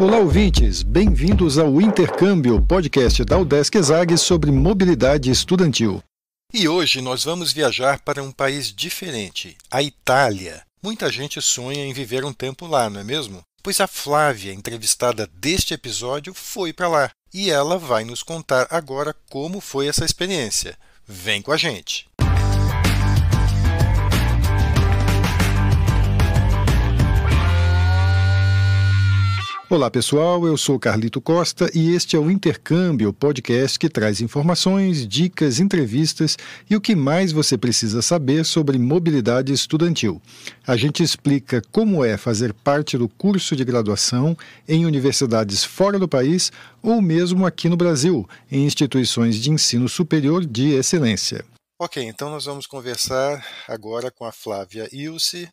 Olá, ouvintes! Bem-vindos ao Intercâmbio, podcast da UDESC ESAG sobre mobilidade estudantil. E hoje nós vamos viajar para um país diferente, a Itália. Muita gente sonha em viver um tempo lá, não é mesmo? Pois a Flávia, entrevistada deste episódio, foi para lá. E ela vai nos contar agora como foi essa experiência. Vem com a gente! Olá pessoal, eu sou Carlito Costa e este é o Intercâmbio, podcast que traz informações, dicas, entrevistas e o que mais você precisa saber sobre mobilidade estudantil. A gente explica como é fazer parte do curso de graduação em universidades fora do país ou mesmo aqui no Brasil, em instituições de ensino superior de excelência. Ok, então nós vamos conversar agora com a Flávia Ilse,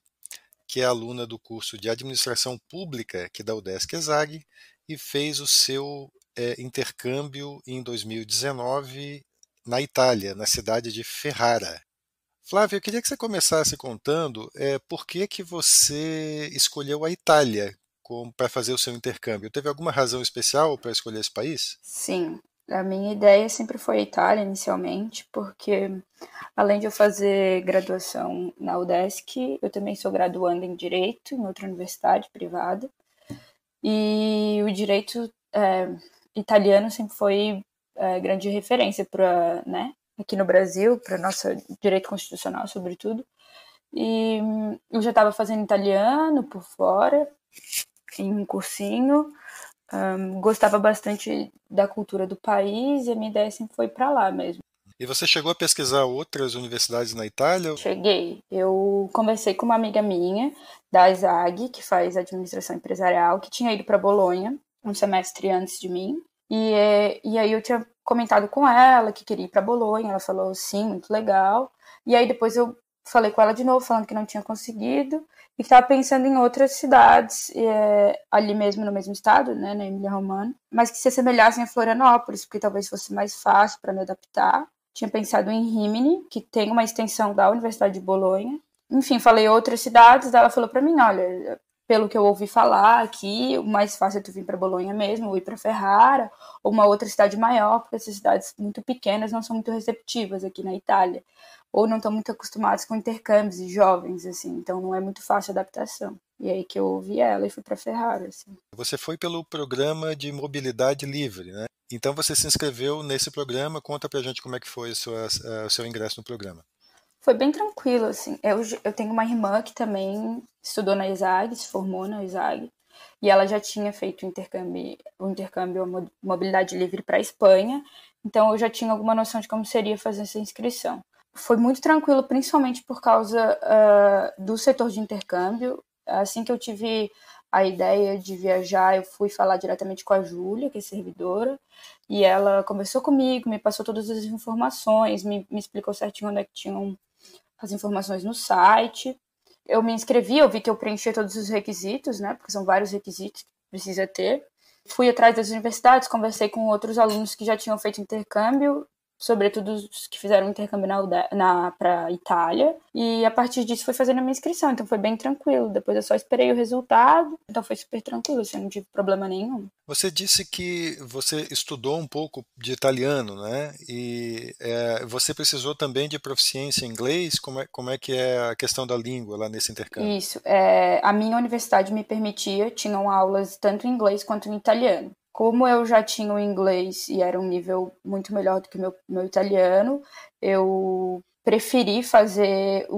que é aluna do curso de Administração Pública aqui da UDESC ESAG e fez o seu intercâmbio em 2019 na Itália, na cidade de Ferrara. Flávia, eu queria que você começasse contando por que você escolheu a Itália para fazer o seu intercâmbio. Teve alguma razão especial para escolher esse país? Sim, a minha ideia sempre foi a Itália inicialmente, porque além de eu fazer graduação na UDESC, eu também sou graduanda em Direito em outra universidade privada. E o direito italiano sempre foi grande referência para, né, aqui no Brasil, para nosso direito constitucional, sobretudo. E eu já estava fazendo italiano por fora, em um cursinho. Gostava bastante da cultura do país e a minha ideia sempre foi para lá mesmo. E você chegou a pesquisar outras universidades na Itália? Cheguei. Eu conversei com uma amiga minha da ESAG, que faz administração empresarial, que tinha ido para Bolonha um semestre antes de mim. E aí eu tinha comentado com ela que queria ir para Bolonha. Ela falou, sim, muito legal. E aí depois eu falei com ela de novo, falando que não tinha conseguido e que estava pensando em outras cidades, ali mesmo no mesmo estado, né, na Emília-Romagna, mas que se assemelhassem a Florianópolis, porque talvez fosse mais fácil para me adaptar. Tinha pensado em Rimini, que tem uma extensão da Universidade de Bolonha. Enfim, falei outras cidades, ela falou para mim, olha, pelo que eu ouvi falar aqui, o mais fácil é tu vir para Bolonha mesmo, ou ir para Ferrara, ou uma outra cidade maior, porque essas cidades muito pequenas não são muito receptivas aqui na Itália, ou não estão muito acostumadas com intercâmbios e jovens, assim, então não é muito fácil a adaptação. E aí que eu ouvi ela e fui para Ferrara, assim. Você foi pelo programa de mobilidade livre, né? Então você se inscreveu nesse programa. Conta pra gente como é que foi o seu ingresso no programa. Foi bem tranquilo, assim. Eu tenho uma irmã que também estudou na ESAG, se formou na ESAG, e ela já tinha feito o intercâmbio a mobilidade livre para a Espanha, então eu já tinha alguma noção de como seria fazer essa inscrição. Foi muito tranquilo, principalmente por causa do setor de intercâmbio. Assim que eu tive a ideia de viajar, eu fui falar diretamente com a Júlia, que é servidora, e ela conversou comigo, me passou todas as informações, me explicou certinho onde é que tinham as informações no site. Eu me inscrevi, eu vi que eu preenchi todos os requisitos, né, porque são vários requisitos que precisa ter. Fui atrás das universidades, conversei com outros alunos que já tinham feito intercâmbio, sobretudo os que fizeram intercâmbio para a Itália, e a partir disso foi fazendo a minha inscrição, então foi bem tranquilo. Depois eu só esperei o resultado, então foi super tranquilo, assim, não tive problema nenhum. Você disse que você estudou um pouco de italiano, né? E você precisou também de proficiência em inglês? Como é que é a questão da língua lá nesse intercâmbio? Isso, a minha universidade me permitia, tinham aulas tanto em inglês quanto em italiano. Como eu já tinha o inglês e era um nível muito melhor do que o meu italiano, eu preferi fazer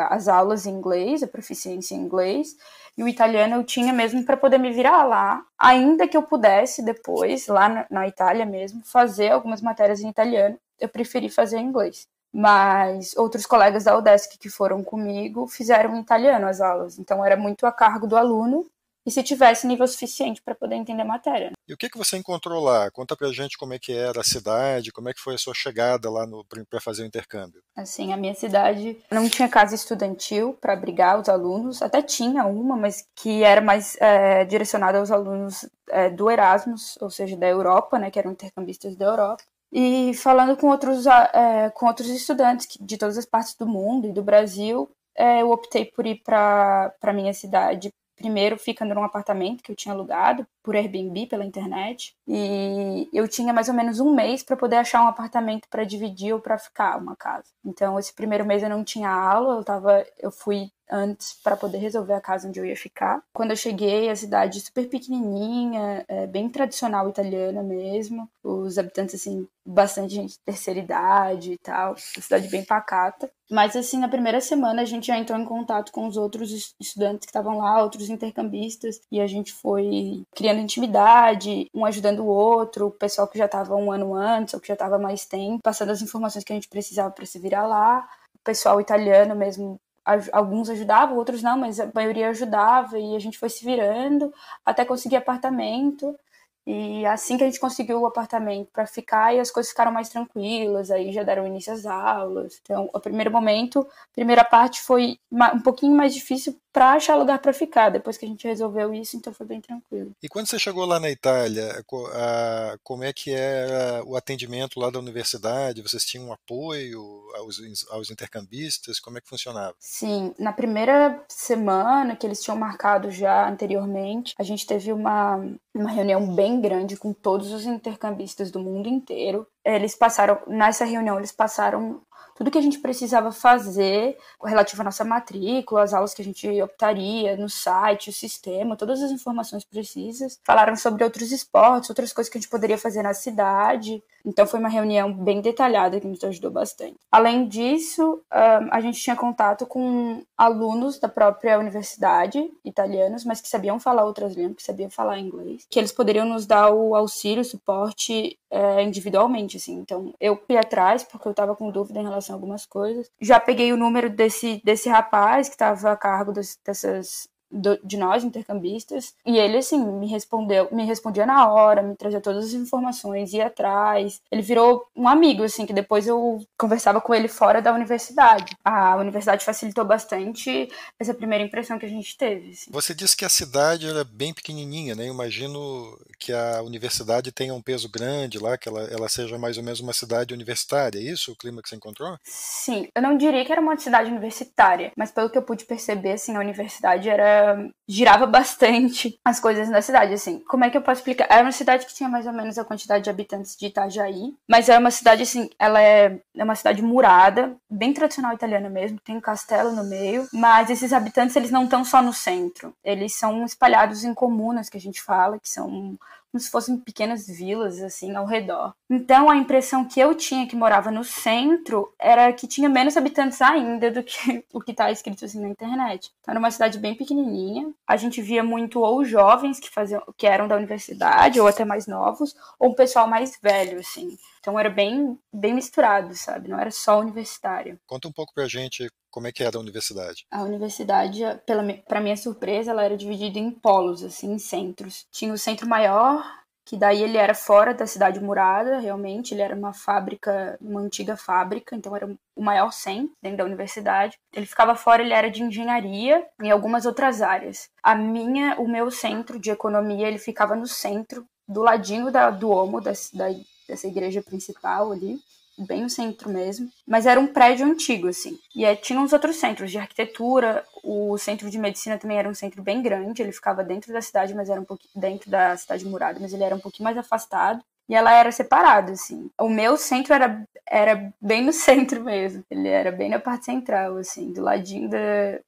as aulas em inglês, a proficiência em inglês, e o italiano eu tinha mesmo para poder me virar lá, ainda que eu pudesse depois, lá na Itália mesmo, fazer algumas matérias em italiano, eu preferi fazer em inglês. Mas outros colegas da UDESC que foram comigo fizeram em italiano as aulas, então era muito a cargo do aluno, e se tivesse nível suficiente para poder entender a matéria. E o que você encontrou lá? Conta pra gente como é que era a cidade, como é que foi a sua chegada lá para fazer o intercâmbio. Assim, a minha cidade não tinha casa estudantil para abrigar os alunos, até tinha uma, mas que era mais direcionada aos alunos do Erasmus, ou seja, da Europa, né, que eram intercambistas da Europa. E falando com outros estudantes de todas as partes do mundo e do Brasil, eu optei por ir para minha cidade primeiro ficando num apartamento que eu tinha alugado por Airbnb pela internet, e eu tinha mais ou menos um mês para poder achar um apartamento para dividir ou para ficar, uma casa. Então esse primeiro mês eu não tinha aula, eu fui antes para poder resolver a casa onde eu ia ficar. Quando eu cheguei, a cidade super pequenininha, bem tradicional italiana mesmo, os habitantes, assim, bastante gente de terceira idade e tal, uma cidade bem pacata. Mas, assim, na primeira semana a gente já entrou em contato com os outros estudantes que estavam lá, outros intercambistas, e a gente foi criando intimidade, um ajudando o outro, o pessoal que já estava um ano antes ou que já estava mais tempo, passando as informações que a gente precisava para se virar lá. O pessoal italiano mesmo, alguns ajudavam, outros não, mas a maioria ajudava, e a gente foi se virando até conseguir apartamento. E assim que a gente conseguiu o apartamento para ficar, e as coisas ficaram mais tranquilas, aí já deram início às aulas. Então, o primeiro momento, a primeira parte foi um pouquinho mais difícil para achar lugar para ficar. Depois que a gente resolveu isso, então foi bem tranquilo. E quando você chegou lá na Itália, como é que era o atendimento lá da universidade? Vocês tinham um apoio aos intercambistas? Como é que funcionava? Sim, na primeira semana que eles tinham marcado já anteriormente, a gente teve uma reunião bem grande com todos os intercambistas do mundo inteiro. Nessa reunião, eles passaram tudo que a gente precisava fazer relativo à nossa matrícula, as aulas que a gente optaria no site, o sistema, todas as informações precisas. Falaram sobre outros esportes, outras coisas que a gente poderia fazer na cidade. Então foi uma reunião bem detalhada que nos ajudou bastante. Além disso, a gente tinha contato com alunos da própria universidade, italianos, mas que sabiam falar outras línguas, que sabiam falar inglês, que eles poderiam nos dar o auxílio, o suporte individualmente, assim. Então eu fui atrás porque eu estava com dúvida em relação a algumas coisas. Já peguei o número desse rapaz que estava a cargo de nós, intercambistas, e ele, assim, me respondia na hora, me trazia todas as informações, ia atrás. Ele virou um amigo, assim, que depois eu conversava com ele fora da universidade. A universidade facilitou bastante essa primeira impressão que a gente teve, assim. Você disse que a cidade era bem pequenininha, né? Eu imagino que a universidade tenha um peso grande lá, que ela seja mais ou menos uma cidade universitária. É isso o clima que você encontrou? Sim, eu não diria que era uma cidade universitária, mas pelo que eu pude perceber, assim, a universidade girava bastante as coisas na cidade, assim. Como é que eu posso explicar? Era uma cidade que tinha mais ou menos a quantidade de habitantes de Itajaí, mas era uma cidade, assim, ela é uma cidade murada, bem tradicional italiana mesmo, tem um castelo no meio, mas esses habitantes, eles não estão só no centro, eles são espalhados em comunas, que a gente fala, que são como se fossem pequenas vilas, assim, ao redor. Então, a impressão que eu tinha que morava no centro era que tinha menos habitantes ainda do que o que está escrito, assim, na internet. Então, era uma cidade bem pequenininha. A gente via muito ou jovens que eram da universidade, ou até mais novos, ou um pessoal mais velho, assim. Então, era bem, bem misturado, sabe? Não era só universitário. Conta um pouco pra gente como é que era a universidade. A universidade, para minha surpresa, ela era dividida em polos, assim, em centros. Tinha o centro maior, que daí ele era fora da cidade murada, realmente. Ele era uma fábrica, uma antiga fábrica, então era o maior centro dentro da universidade. Ele ficava fora, ele era de engenharia e algumas outras áreas. O meu centro de economia, ele ficava no centro, do ladinho do Duomo, dessa igreja principal ali, bem no centro mesmo, mas era um prédio antigo, assim. E aí tinha uns outros centros de arquitetura, o centro de medicina também era um centro bem grande, ele ficava dentro da cidade, mas era um pouquinho dentro da cidade murada, mas ele era um pouquinho mais afastado. E ela era separada, assim. O meu centro era bem no centro mesmo. Ele era bem na parte central, assim, do ladinho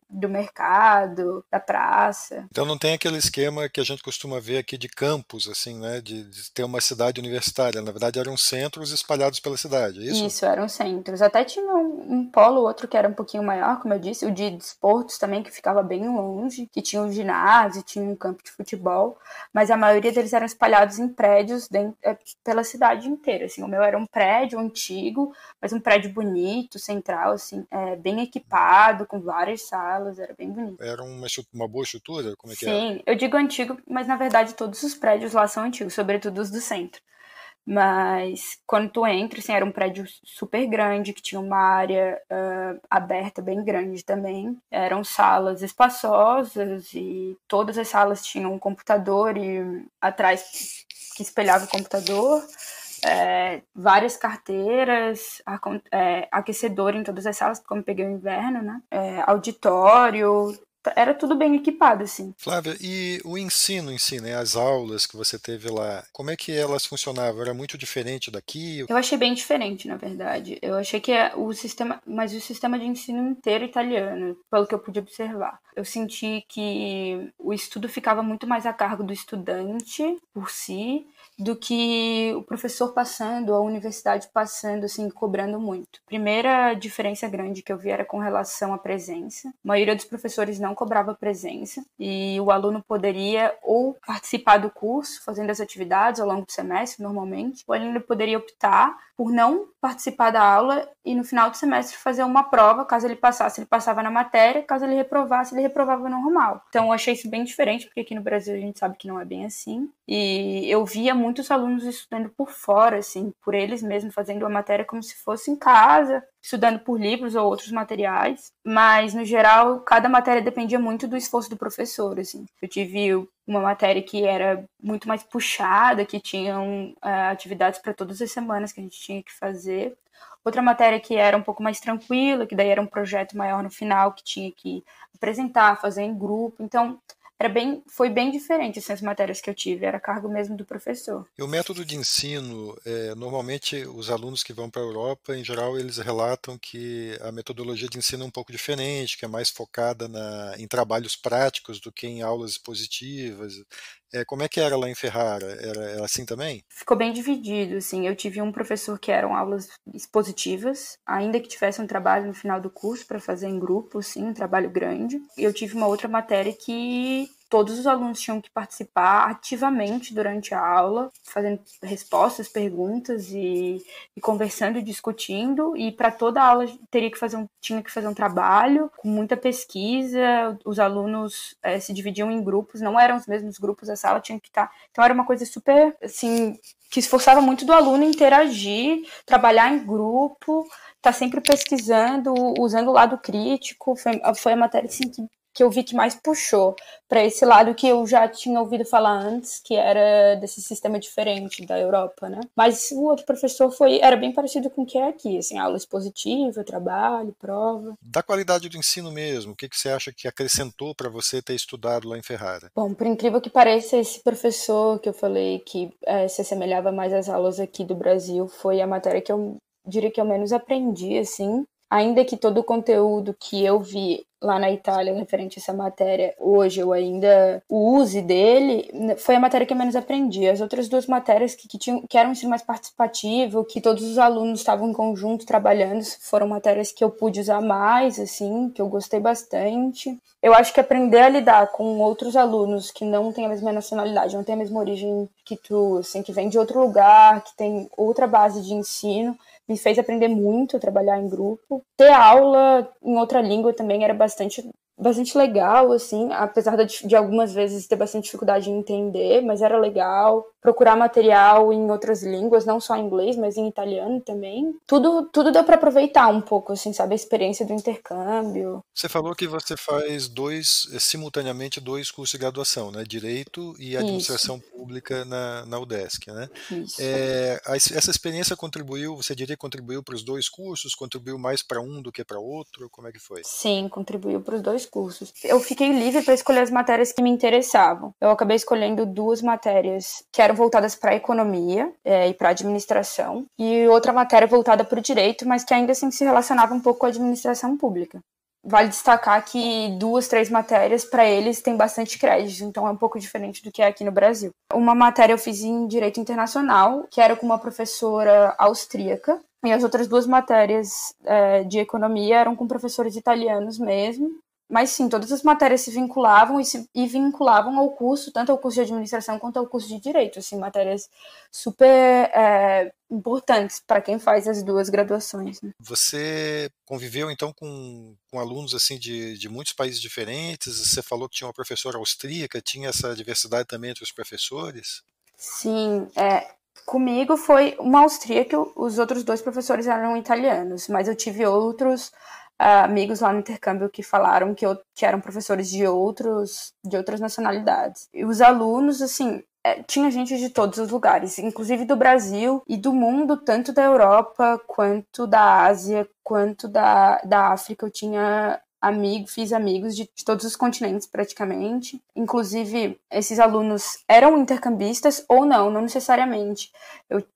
do mercado, da praça. Então não tem aquele esquema que a gente costuma ver aqui de campus, assim, né? De ter uma cidade universitária. Na verdade, eram centros espalhados pela cidade, é isso? Isso, eram centros. Até tinha um polo, outro que era um pouquinho maior, como eu disse, o de desportos também, que ficava bem longe, que tinha um ginásio, tinha um campo de futebol, mas a maioria deles eram espalhados em prédios pela cidade inteira, assim. O meu era um prédio antigo, mas um prédio bonito, central, assim, bem equipado, com várias salas, era bem bonito. Era uma boa estrutura? Como é que era? Sim, eu digo antigo, mas na verdade todos os prédios lá são antigos, sobretudo os do centro. Mas quando tu entra, assim, era um prédio super grande, que tinha uma área aberta bem grande também. Eram salas espaçosas e todas as salas tinham um computador e atrás que espelhava o computador. Várias carteiras, aquecedor em todas as salas, como peguei o inverno, né? Auditório, era tudo bem equipado, assim. Flávia, e o ensino em si, né, as aulas que você teve lá, como é que elas funcionavam? Era muito diferente daqui? Eu achei bem diferente, na verdade. Eu achei que mas o sistema de ensino inteiro italiano, pelo que eu pude observar. Eu senti que o estudo ficava muito mais a cargo do estudante por si, do que o professor passando, a universidade passando, assim, cobrando muito. Primeira diferença grande que eu vi era com relação à presença. A maioria dos professores não cobrava presença e o aluno poderia ou participar do curso, fazendo as atividades ao longo do semestre, normalmente, ou ele poderia optar por não participar da aula e no final do semestre fazer uma prova, caso ele passasse, ele passava na matéria, caso ele reprovasse, ele reprovava normal. Então eu achei isso bem diferente, porque aqui no Brasil a gente sabe que não é bem assim. E eu via muitos alunos estudando por fora, assim, por eles mesmos, fazendo a matéria como se fosse em casa, estudando por livros ou outros materiais, mas no geral cada matéria dependia muito do esforço do professor, assim. Eu tive uma matéria que era muito mais puxada, que tinham atividades para todas as semanas que a gente tinha que fazer. Outra matéria que era um pouco mais tranquila, que daí era um projeto maior no final, que tinha que apresentar, fazer em grupo. Então, foi bem diferente assim, as matérias que eu tive, era cargo mesmo do professor. E o método de ensino, normalmente os alunos que vão para a Europa, em geral, eles relatam que a metodologia de ensino é um pouco diferente, que é mais focada em trabalhos práticos do que em aulas expositivas. Como é que era lá em Ferrara? Era assim também? Ficou bem dividido, assim. Eu tive um professor que eram aulas expositivas, ainda que tivesse um trabalho no final do curso para fazer em grupo, assim, um trabalho grande. E eu tive uma outra matéria que todos os alunos tinham que participar ativamente durante a aula, fazendo respostas, perguntas e conversando, discutindo. E para toda aula tinha que fazer um trabalho com muita pesquisa. Os alunos se dividiam em grupos, não eram os mesmos grupos, a sala tinha que estar. Então era uma coisa super, assim, que esforçava muito do aluno interagir, trabalhar em grupo, estar sempre pesquisando, usando o lado crítico. Foi a matéria assim, que eu vi que mais puxou para esse lado que eu já tinha ouvido falar antes, que era desse sistema diferente da Europa, né? Mas o outro professor era bem parecido com o que é aqui, assim, aula expositiva, trabalho, prova. Da qualidade do ensino mesmo, o que você acha que acrescentou para você ter estudado lá em Ferrara? Bom, por incrível que pareça, esse professor que eu falei que se assemelhava mais às aulas aqui do Brasil foi a matéria que eu diria que eu menos aprendi, assim. Ainda que todo o conteúdo que eu vi lá na Itália referente a essa matéria, hoje eu ainda use dele, foi a matéria que eu menos aprendi. As outras duas matérias que eram um ensino mais participativo, que todos os alunos estavam em conjunto trabalhando, foram matérias que eu pude usar mais, assim, que eu gostei bastante. Eu acho que aprender a lidar com outros alunos que não têm a mesma nacionalidade, não têm a mesma origem que tu, assim, que vem de outro lugar, que tem outra base de ensino, me fez aprender muito a trabalhar em grupo. Ter aula em outra língua também era bastante legal, assim, apesar de algumas vezes ter bastante dificuldade em entender, mas era legal. Procurar material em outras línguas, não só em inglês, mas em italiano também. Tudo deu para aproveitar um pouco, assim, sabe, a experiência do intercâmbio. Você falou que você faz simultaneamente dois cursos de graduação, né? Direito e Administração Pública na UDESC, né? Isso. Essa experiência você diria que contribuiu para os dois cursos? Contribuiu mais para um do que para outro? Como é que foi? Sim, contribuiu para os dois cursos. Eu fiquei livre para escolher as matérias que me interessavam. Eu acabei escolhendo duas matérias que eram voltadas para a economia e para a administração, e outra matéria voltada para o direito, mas que ainda assim se relacionava um pouco com a administração pública. Vale destacar que 2, 3 matérias para eles têm bastante crédito, então é um pouco diferente do que é aqui no Brasil. Uma matéria eu fiz em Direito Internacional, que era com uma professora austríaca, e as outras 2 matérias de economia eram com professores italianos mesmo. Mas sim, todas as matérias se vinculavam e vinculavam ao curso, tanto ao curso de administração quanto ao curso de direito, assim, matérias super importantes para quem faz as duas graduações. Né? Você conviveu então com alunos assim de muitos países diferentes? Você falou que tinha uma professora austríaca, tinha essa diversidade também entre os professores? Sim, comigo foi uma austríaca, os outros 2 professores eram italianos, mas eu tive outros amigos lá no intercâmbio que falaram que eram professores de outras nacionalidades. E os alunos, assim, tinha gente de todos os lugares, inclusive do Brasil e do mundo, tanto da Europa, quanto da Ásia, quanto da África. Eu tinha fiz amigos de todos os continentes praticamente. Inclusive, esses alunos eram intercambistas ou não necessariamente.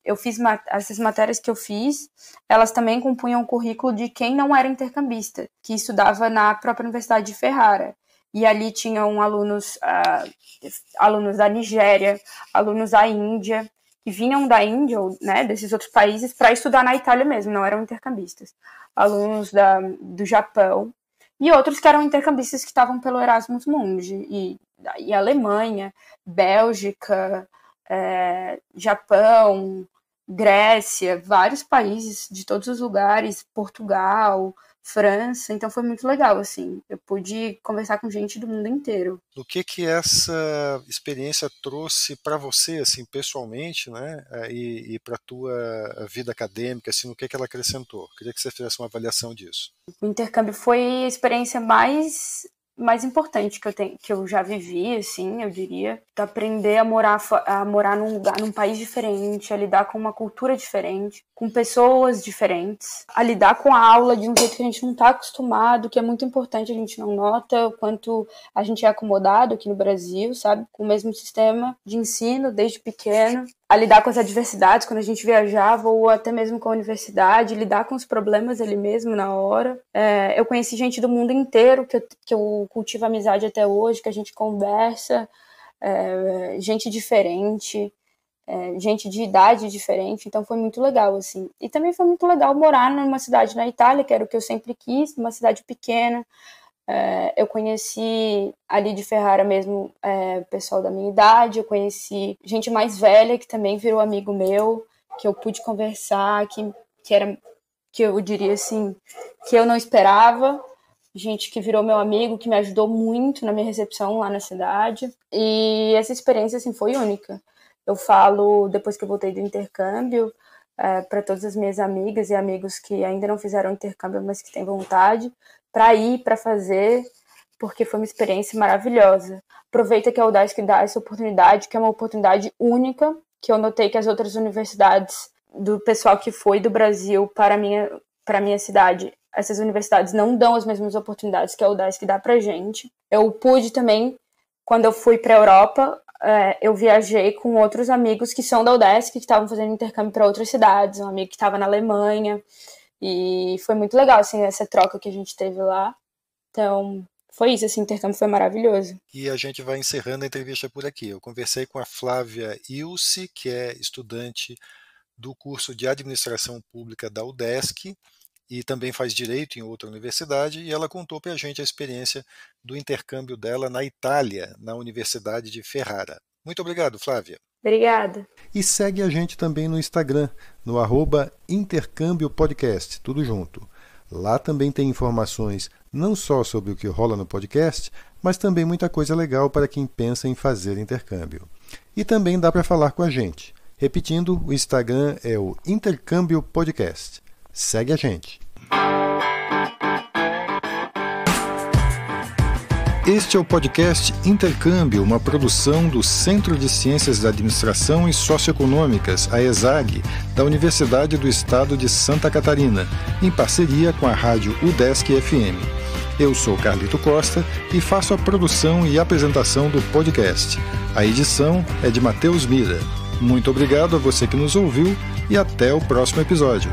Eu fiz essas matérias que eu fiz, elas também compunham o currículo de quem não era intercambista, que estudava na própria Universidade de Ferrara. E ali tinham alunos da Nigéria, alunos da Índia, que vinham da Índia, né, desses outros países, para estudar na Itália mesmo, não eram intercambistas. Alunos do Japão, e outros que eram intercambistas que estavam pelo Erasmus Mundi, e Alemanha, Bélgica, Japão, Grécia, vários países de todos os lugares, Portugal, França, então foi muito legal, assim, eu pude conversar com gente do mundo inteiro. O que essa experiência trouxe para você, assim, pessoalmente, né, e para a tua vida acadêmica, assim, o que ela acrescentou? Queria que você fizesse uma avaliação disso. O intercâmbio foi a experiência mais importante que eu já vivi, assim, eu diria. Aprender a morar num país diferente, a lidar com uma cultura diferente, com pessoas diferentes, a lidar com a aula de um jeito que a gente não está acostumado, que é muito importante, a gente não nota o quanto a gente é acomodado aqui no Brasil, sabe? Com o mesmo sistema de ensino desde pequeno. A lidar com as adversidades quando a gente viajava, ou até mesmo com a universidade, lidar com os problemas ali mesmo na hora. Eu conheci gente do mundo inteiro, que eu cultivo amizade até hoje, que a gente conversa, gente diferente, gente de idade diferente, então foi muito legal, assim. E também foi muito legal morar numa cidade na Itália, que era o que eu sempre quis, numa cidade pequena. Eu conheci ali de Ferrara mesmo pessoal da minha idade, eu conheci gente mais velha que também virou amigo meu, que eu pude conversar, que eu diria assim, que eu não esperava, gente que virou meu amigo, que me ajudou muito na minha recepção lá na cidade, e essa experiência assim foi única. Eu falo, depois que eu voltei do intercâmbio, para todas as minhas amigas e amigos que ainda não fizeram intercâmbio, mas que têm vontade, para fazer, porque foi uma experiência maravilhosa. Aproveita que a Udesc dá essa oportunidade, que é uma oportunidade única, que eu notei que as outras universidades, do pessoal que foi do Brasil para a minha cidade, essas universidades não dão as mesmas oportunidades que a Udesc dá pra gente. Eu pude também, quando eu fui para a Europa, eu viajei com outros amigos que são da Udesc, que estavam fazendo intercâmbio para outras cidades, um amigo que estava na Alemanha, e foi muito legal, assim, essa troca que a gente teve lá. Então, foi isso, esse intercâmbio foi maravilhoso. E a gente vai encerrando a entrevista por aqui. Eu conversei com a Flávia Ilse, que é estudante do curso de Administração Pública da Udesc, e também faz Direito em outra universidade, e ela contou para a gente a experiência do intercâmbio dela na Itália, na Universidade de Ferrara. Muito obrigado, Flávia. Obrigada. E segue a gente também no Instagram, no @intercâmbiopodcast, tudo junto. Lá também tem informações não só sobre o que rola no podcast, mas também muita coisa legal para quem pensa em fazer intercâmbio. E também dá para falar com a gente. Repetindo, o Instagram é o Intercâmbio Podcast. Segue a gente. Este é o podcast Intercâmbio, uma produção do Centro de Ciências da Administração e Socioeconômicas, a ESAG, da Universidade do Estado de Santa Catarina, em parceria com a rádio Udesc FM. Eu sou Carlito Costa e faço a produção e apresentação do podcast. A edição é de Matheus Mira. Muito obrigado a você que nos ouviu e até o próximo episódio.